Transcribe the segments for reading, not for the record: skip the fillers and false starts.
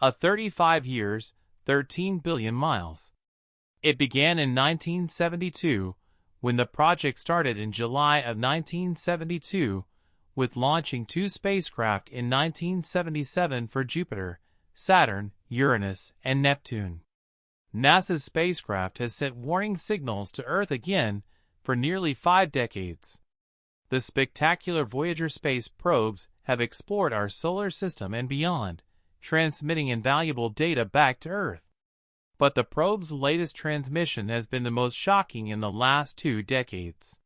a 35 years, 13 billion miles. It began in 1972, when the project started in July of 1972, with launching 2 spacecraft in 1977 for Jupiter, Saturn, Uranus, and Neptune. NASA's spacecraft has sent warning signals to Earth again for nearly 5 decades. The spectacular Voyager space probes have explored our solar system and beyond, transmitting invaluable data back to Earth. But the probe's latest transmission has been the most shocking in the last 2 decades.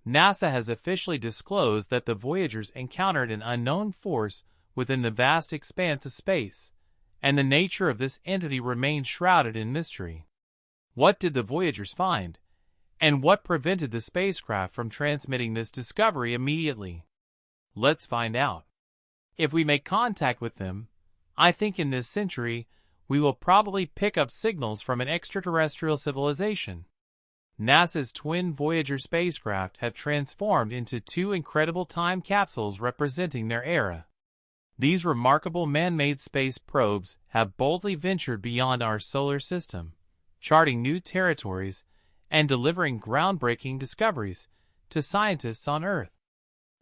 NASA has officially disclosed that the Voyagers encountered an unknown force within the vast expanse of space, and the nature of this entity remains shrouded in mystery. What did the Voyagers find? And what prevented the spacecraft from transmitting this discovery immediately? Let's find out. If we make contact with them, I think in this century, we will probably pick up signals from an extraterrestrial civilization. NASA's twin Voyager spacecraft have transformed into 2 incredible time capsules representing their era. These remarkable man-made space probes have boldly ventured beyond our solar system, charting new territories and delivering groundbreaking discoveries to scientists on Earth.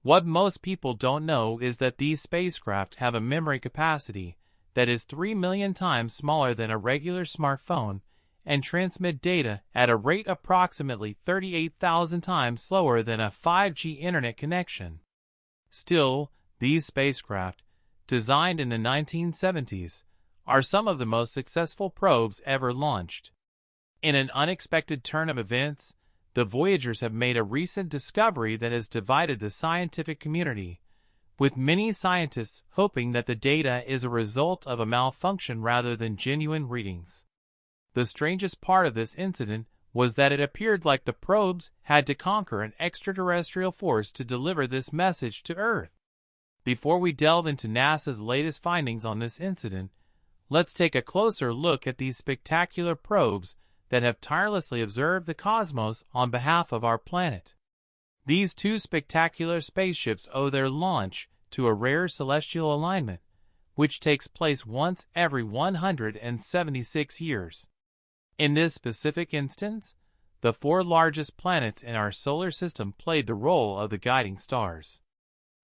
What most people don't know is that these spacecraft have a memory capacity that is 3 million times smaller than a regular smartphone and transmit data at a rate approximately 38,000 times slower than a 5G internet connection. Still, these spacecraft, designed in the 1970s, are some of the most successful probes ever launched. In an unexpected turn of events, the Voyagers have made a recent discovery that has divided the scientific community, with many scientists hoping that the data is a result of a malfunction rather than genuine readings. The strangest part of this incident was that it appeared like the probes had to conquer an extraterrestrial force to deliver this message to Earth. Before we delve into NASA's latest findings on this incident, let's take a closer look at these spectacular probes that have tirelessly observed the cosmos on behalf of our planet. These 2 spectacular spaceships owe their launch to a rare celestial alignment, which takes place once every 176 years. In this specific instance, the 4 largest planets in our solar system played the role of the guiding stars.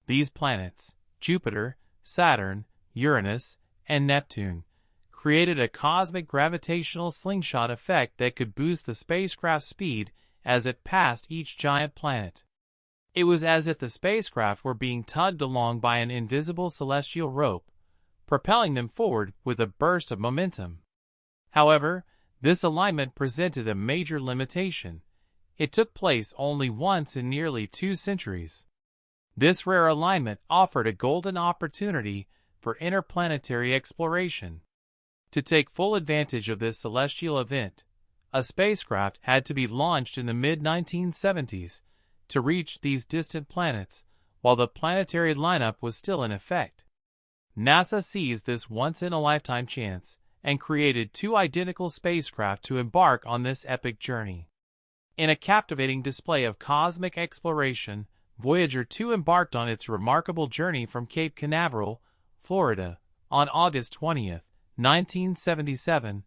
These planets, Jupiter, Saturn, Uranus, and Neptune, created a cosmic gravitational slingshot effect that could boost the spacecraft's speed as it passed each giant planet. It was as if the spacecraft were being tugged along by an invisible celestial rope, propelling them forward with a burst of momentum. However, this alignment presented a major limitation. It took place only once in nearly 2 centuries. This rare alignment offered a golden opportunity for interplanetary exploration. To take full advantage of this celestial event, a spacecraft had to be launched in the mid-1970s to reach these distant planets while the planetary lineup was still in effect. NASA seized this once-in-a-lifetime chance and created 2 identical spacecraft to embark on this epic journey. In a captivating display of cosmic exploration, Voyager 2 embarked on its remarkable journey from Cape Canaveral, Florida, on August 20, 1977,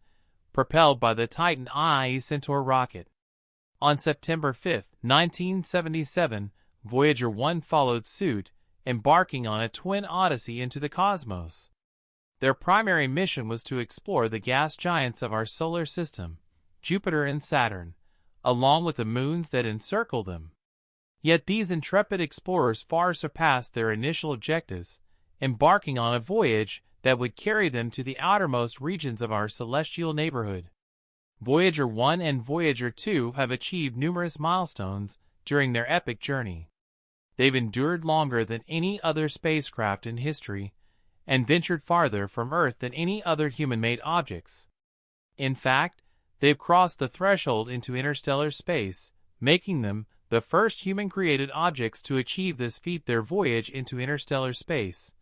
propelled by the Titan I Centaur rocket. On September 5, 1977, Voyager 1 followed suit, embarking on a twin odyssey into the cosmos. Their primary mission was to explore the gas giants of our solar system, Jupiter and Saturn, along with the moons that encircle them. Yet these intrepid explorers far surpassed their initial objectives, embarking on a voyage that would carry them to the outermost regions of our celestial neighborhood. Voyager 1 and Voyager 2 have achieved numerous milestones during their epic journey. They've endured longer than any other spacecraft in history and ventured farther from Earth than any other human-made objects. In fact, they've crossed the threshold into interstellar space, making them the first human-created objects to achieve this feat. Their voyage into interstellar space,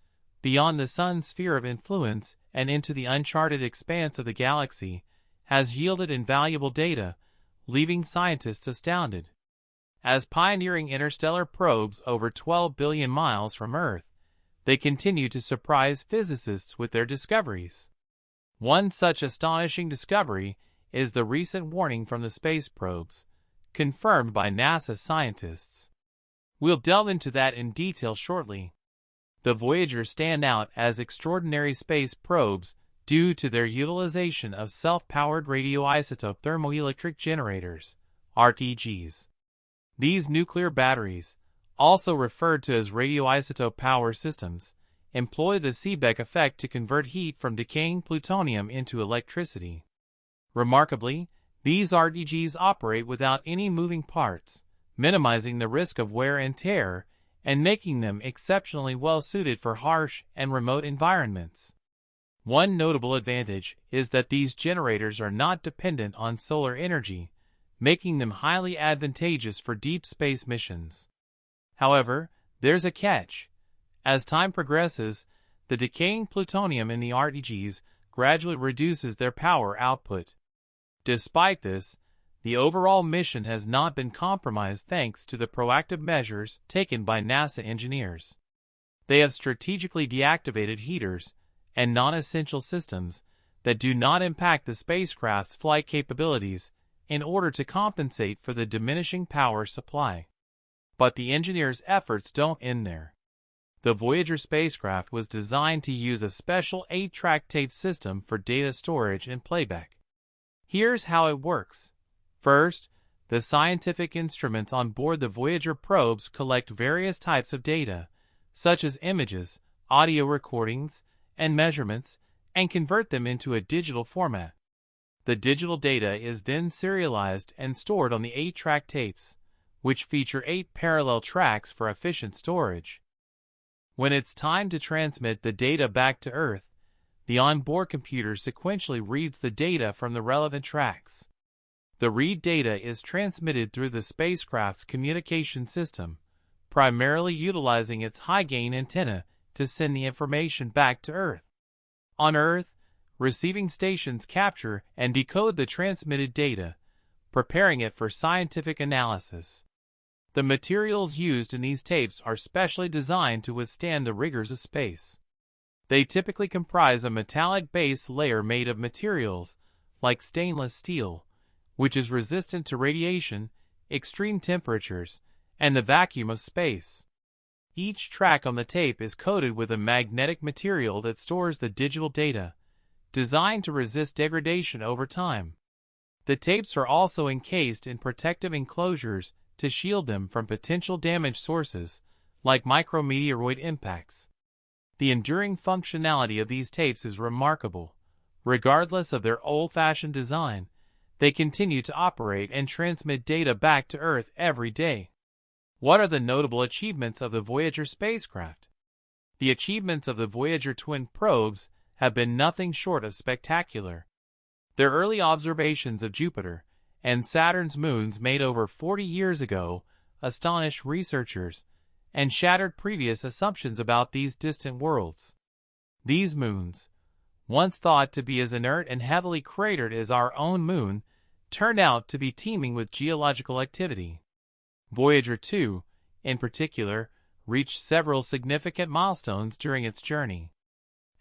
beyond the Sun's sphere of influence and into the uncharted expanse of the galaxy, has yielded invaluable data, leaving scientists astounded. As pioneering interstellar probes over 12 billion miles from Earth, they continue to surprise physicists with their discoveries. One such astonishing discovery is the recent warning from the space probes, confirmed by NASA scientists. We'll delve into that in detail shortly. The Voyager stand out as extraordinary space probes due to their utilization of self-powered radioisotope thermoelectric generators, RTGs. These nuclear batteries, also referred to as radioisotope power systems, employ the Seebeck effect to convert heat from decaying plutonium into electricity. Remarkably, these RTGs operate without any moving parts, minimizing the risk of wear and tear and making them exceptionally well suited for harsh and remote environments. One notable advantage is that these generators are not dependent on solar energy, making them highly advantageous for deep space missions. However, there's a catch. As time progresses, the decaying plutonium in the RTGs gradually reduces their power output. Despite this, the overall mission has not been compromised thanks to the proactive measures taken by NASA engineers. They have strategically deactivated heaters and non-essential systems that do not impact the spacecraft's flight capabilities in order to compensate for the diminishing power supply. But the engineers' efforts don't end there. The Voyager spacecraft was designed to use a special 8-track tape system for data storage and playback. Here's how it works. First, the scientific instruments on board the Voyager probes collect various types of data, such as images, audio recordings, and measurements, and convert them into a digital format. The digital data is then serialized and stored on the 8-track tapes, which feature 8 parallel tracks for efficient storage. When it's time to transmit the data back to Earth, the onboard computer sequentially reads the data from the relevant tracks. The read data is transmitted through the spacecraft's communication system, primarily utilizing its high-gain antenna to send the information back to Earth. On Earth, receiving stations capture and decode the transmitted data, preparing it for scientific analysis. The materials used in these tapes are specially designed to withstand the rigors of space. They typically comprise a metallic base layer made of materials like stainless steel, which is resistant to radiation, extreme temperatures, and the vacuum of space. Each track on the tape is coated with a magnetic material that stores the digital data, designed to resist degradation over time. The tapes are also encased in protective enclosures to shield them from potential damage sources, like micrometeoroid impacts. The enduring functionality of these tapes is remarkable. Regardless of their old-fashioned design, they continue to operate and transmit data back to Earth every day. What are the notable achievements of the Voyager spacecraft? The achievements of the Voyager twin probes have been nothing short of spectacular. Their early observations of Jupiter and Saturn's moons made over 40 years ago astonished researchers and shattered previous assumptions about these distant worlds. These moons, once thought to be as inert and heavily cratered as our own moon, turned out to be teeming with geological activity. Voyager 2, in particular, reached several significant milestones during its journey.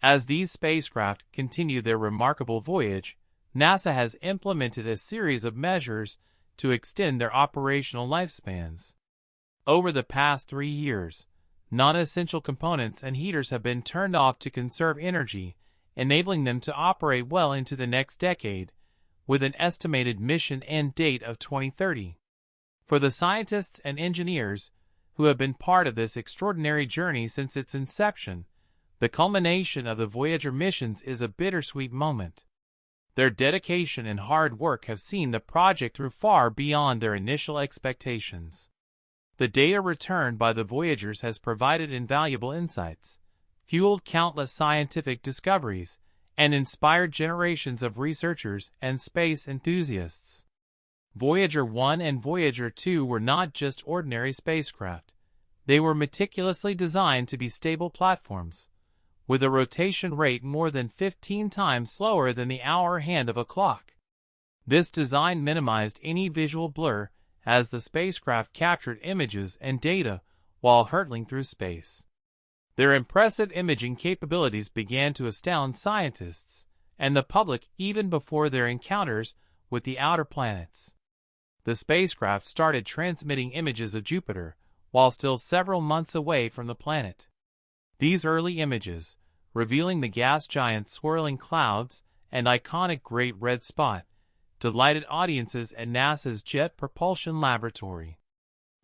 As these spacecraft continue their remarkable voyage, NASA has implemented a series of measures to extend their operational lifespans. Over the past 3 years, non-essential components and heaters have been turned off to conserve energy, enabling them to operate well into the next decade, with an estimated mission end date of 2030. For the scientists and engineers who have been part of this extraordinary journey since its inception, the culmination of the Voyager missions is a bittersweet moment. Their dedication and hard work have seen the project through far beyond their initial expectations. The data returned by the Voyagers has provided invaluable insights, fueled countless scientific discoveries, and inspired generations of researchers and space enthusiasts. Voyager 1 and Voyager 2 were not just ordinary spacecraft. They were meticulously designed to be stable platforms, with a rotation rate more than 15 times slower than the hour hand of a clock. This design minimized any visual blur as the spacecraft captured images and data while hurtling through space. Their impressive imaging capabilities began to astound scientists and the public even before their encounters with the outer planets. The spacecraft started transmitting images of Jupiter while still several months away from the planet. These early images, revealing the gas giant's swirling clouds and iconic Great Red Spot, delighted audiences at NASA's Jet Propulsion Laboratory.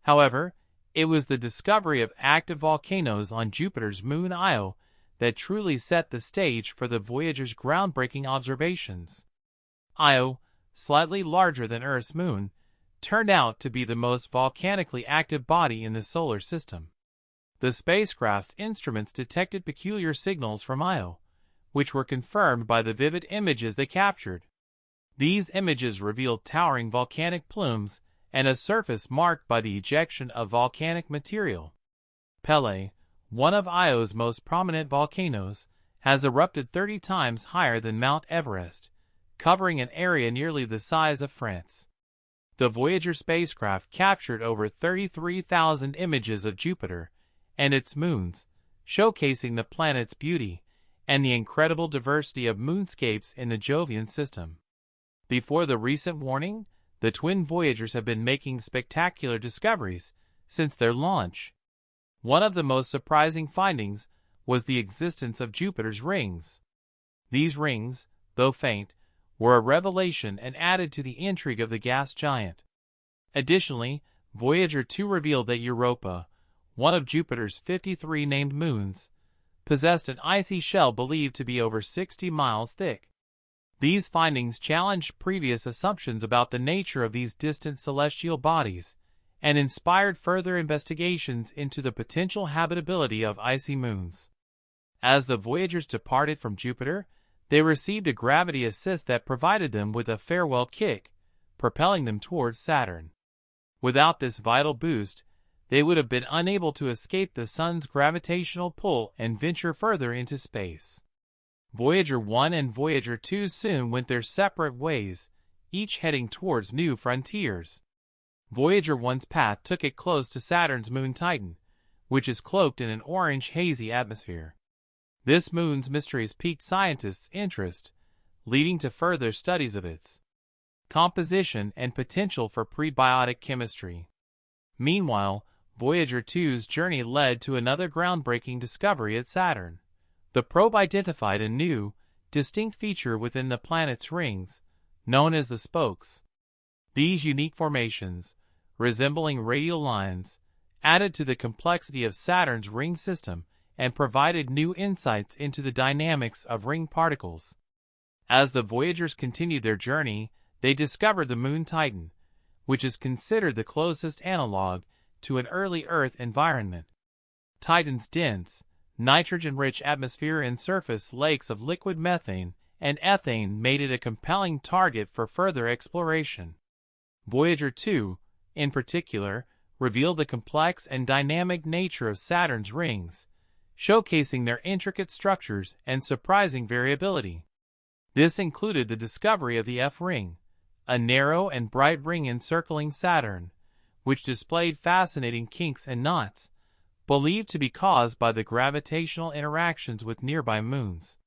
However, it was the discovery of active volcanoes on Jupiter's moon Io that truly set the stage for the Voyager's groundbreaking observations. Io, slightly larger than Earth's moon, turned out to be the most volcanically active body in the solar system. The spacecraft's instruments detected peculiar signals from Io, which were confirmed by the vivid images they captured. These images revealed towering volcanic plumes and a surface marked by the ejection of volcanic material. Pele, one of Io's most prominent volcanoes, has erupted 30 times higher than Mount Everest, covering an area nearly the size of France. The Voyager spacecraft captured over 33,000 images of Jupiter and its moons, showcasing the planet's beauty and the incredible diversity of moonscapes in the Jovian system. Before the recent warning, the twin Voyagers have been making spectacular discoveries since their launch. One of the most surprising findings was the existence of Jupiter's rings. These rings, though faint, were a revelation and added to the intrigue of the gas giant. Additionally, Voyager 2 revealed that Europa, one of Jupiter's 53 named moons, possessed an icy shell believed to be over 60 miles thick. These findings challenged previous assumptions about the nature of these distant celestial bodies and inspired further investigations into the potential habitability of icy moons. As the Voyagers departed from Jupiter, they received a gravity assist that provided them with a farewell kick, propelling them towards Saturn. Without this vital boost, they would have been unable to escape the Sun's gravitational pull and venture further into space. Voyager 1 and Voyager 2 soon went their separate ways, each heading towards new frontiers. Voyager 1's path took it close to Saturn's moon Titan, which is cloaked in an orange hazy atmosphere. This moon's mysteries piqued scientists' interest, leading to further studies of its composition and potential for prebiotic chemistry. Meanwhile, Voyager 2's journey led to another groundbreaking discovery at Saturn. The probe identified a new, distinct feature within the planet's rings, known as the spokes. These unique formations, resembling radial lines, added to the complexity of Saturn's ring system and provided new insights into the dynamics of ring particles. As the Voyagers continued their journey, they discovered the moon Titan, which is considered the closest analog to an early Earth environment. Titan's dense, nitrogen-rich atmosphere and surface lakes of liquid methane and ethane made it a compelling target for further exploration. Voyager 2, in particular, revealed the complex and dynamic nature of Saturn's rings, showcasing their intricate structures and surprising variability. This included the discovery of the F ring, a narrow and bright ring encircling Saturn, which displayed fascinating kinks and knots, believed to be caused by the gravitational interactions with nearby moons.